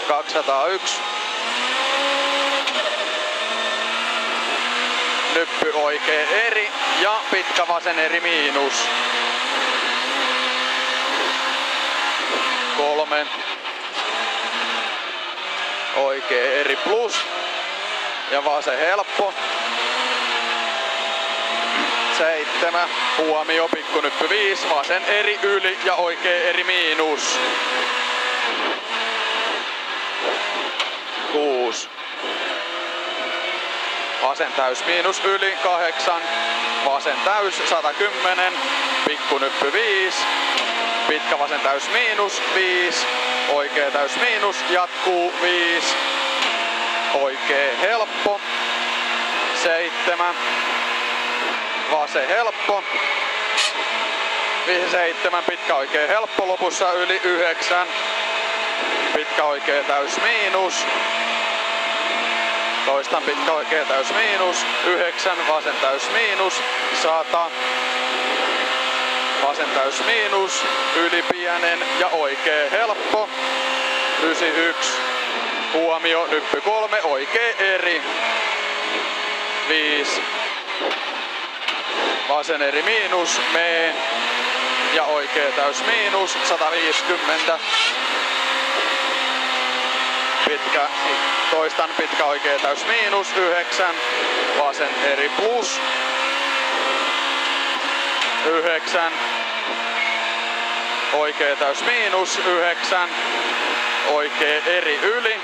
201. Nyppy oikee eri ja pitkä vasen eri miinus. 3. Oikee eri plus ja vasen helppo. 7. Huomio, pikkunyppy 5, vasen eri yli ja oikee eri miinus. 6. Vasen täys miinus yli 8, vasen täys 110, pikkunyppy 5, pitkä vasen täys miinus 5, oikee täys miinus, jatkuu 5, oikee helppo 7, vasen helppo 7, pitkä oikee helppo lopussa yli 9, pitkä oikee täys miinus. Toistan pitkä oikee täys miinus, 9, vasen täys miinus, 100, vasen täys miinus, yli pienen ja oikee helppo, 91, huomio, nyppy 3, oikee eri, 5, vasen eri miinus, me ja oikee täys miinus, 150, toistan pitkä oikee täys miinus, 9, vasen eri plus, 9, oikee täys miinus, 9, oikee eri yli,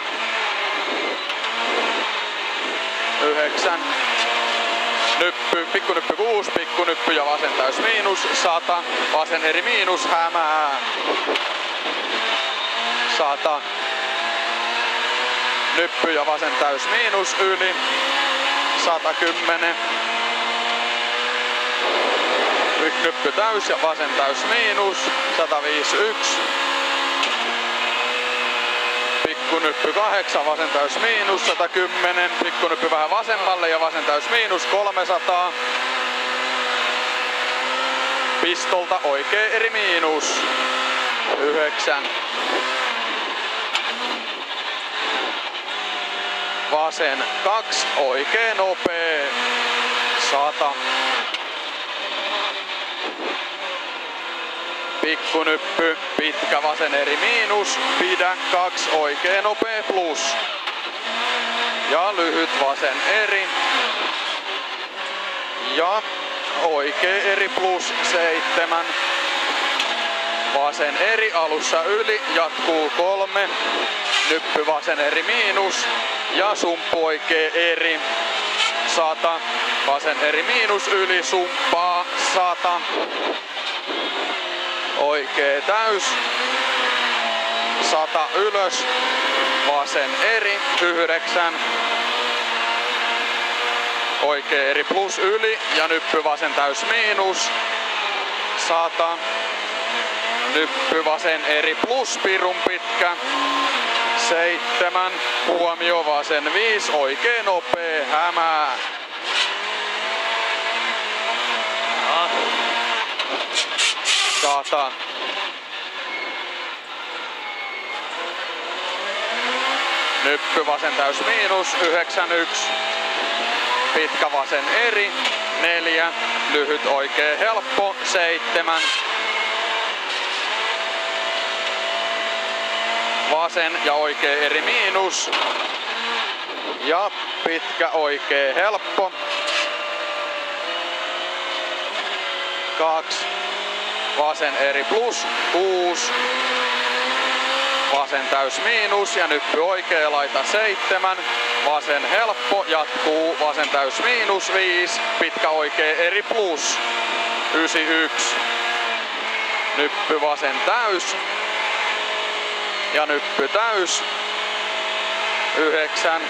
9, nyppy, pikkunyppy 6, pikkunyppy ja vasen täys miinus, 100, vasen eri miinus, hämää, 100, nyppy ja vasen täys miinus yli, 110, nyppy täys ja vasen täys miinus, 151, pikkunyppy 8, vasen täys miinus, 110, pikkunyppy vähän vasemmalle ja vasen täys miinus, 300, pistolta oikee eri miinus, 9, vasen 2, oikee nopee, 100. Pikkunyppy, pitkä vasen eri miinus, pidä 2, oikee nopee plus. Ja lyhyt vasen eri. Ja oikee eri plus 7. Vasen eri alussa yli, jatkuu 3. Nyppy vasen eri miinus ja sumppu oikee eri, 100, vasen eri miinus yli, sumppaa 100, oikee täys, 100 ylös, vasen eri 9, oikee eri plus yli ja nyppy vasen täys miinus, 100, nyppy vasen eri plus pirun pitkä, 7, huomio vasen 5, oikee nopee, hämää. 100. Nyppy vasen täys miinus, 91. Pitkä vasen eri, 4. Lyhyt oikee helppo, 7. Vasen ja oikee eri miinus. Ja pitkä oikee helppo. 2. Vasen eri plus, 6. Vasen täys miinus ja nyppy oikea laita 7. Vasen helppo, jatkuu, vasen täys miinus 5. Pitkä oikee eri plus, 91. Nyppy vasen täys. Ja nyppy täys, 9.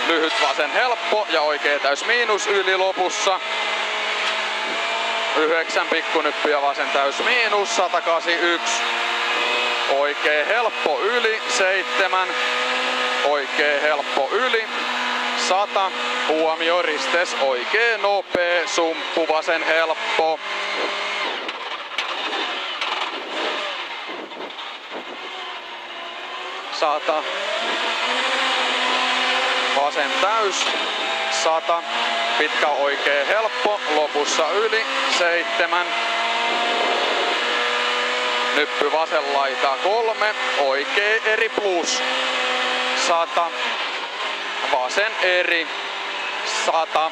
Lyhyt vasen helppo ja oikee täys miinus yli lopussa. 9 pikkunyppy ja vasen täys miinus, 181. Oikee helppo yli, 7. Oikee helppo yli, 100. Huomio ristes, oikee nopee, sumppu vasen helppo. 100. Vasen täys 100. Pitkä oikee helppo, lopussa yli 7. Nyppy vasen laita 3, oikee eri plus 100. Vasen eri 100.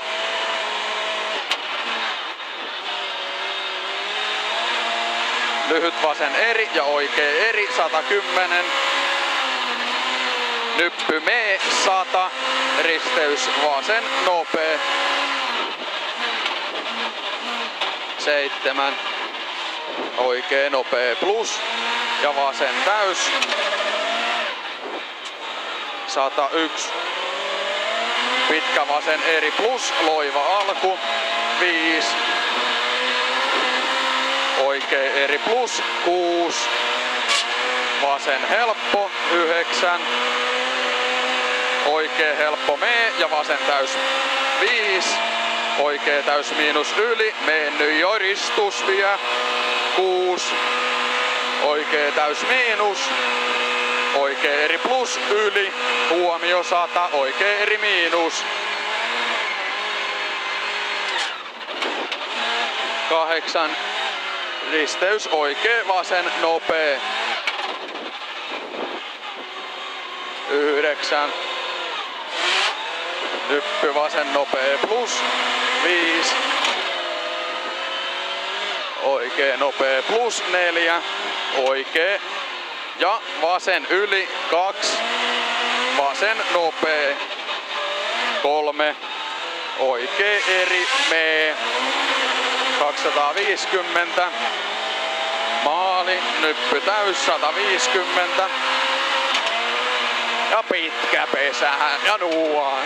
Lyhyt vasen eri ja oikee eri 110. Nyppy mee 100. Risteys vasen nopee 7. Oikee nopee plus ja vasen täys 101. Pitkä vasen eri plus, loiva alku 5. Oikee eri plus 6. Vasen helppo 9. Oikee helppo mee ja vasen täys 5. Oikee täys miinus yli, mennyt jo ristus vielä 6. Oikee täys miinus. Oikee eri plus yli, huomio 100, oikee eri miinus. 8. Risteys oikee vasen nopee. 9. Nyppy vasen nopee plus 5. Oikee nopee plus 4. Oikee ja vasen yli 2. Vasen nopee 3. Oikee eri mee 250. Maali, nyppy täys 150. Ja pitkä pesä ja nuuaan.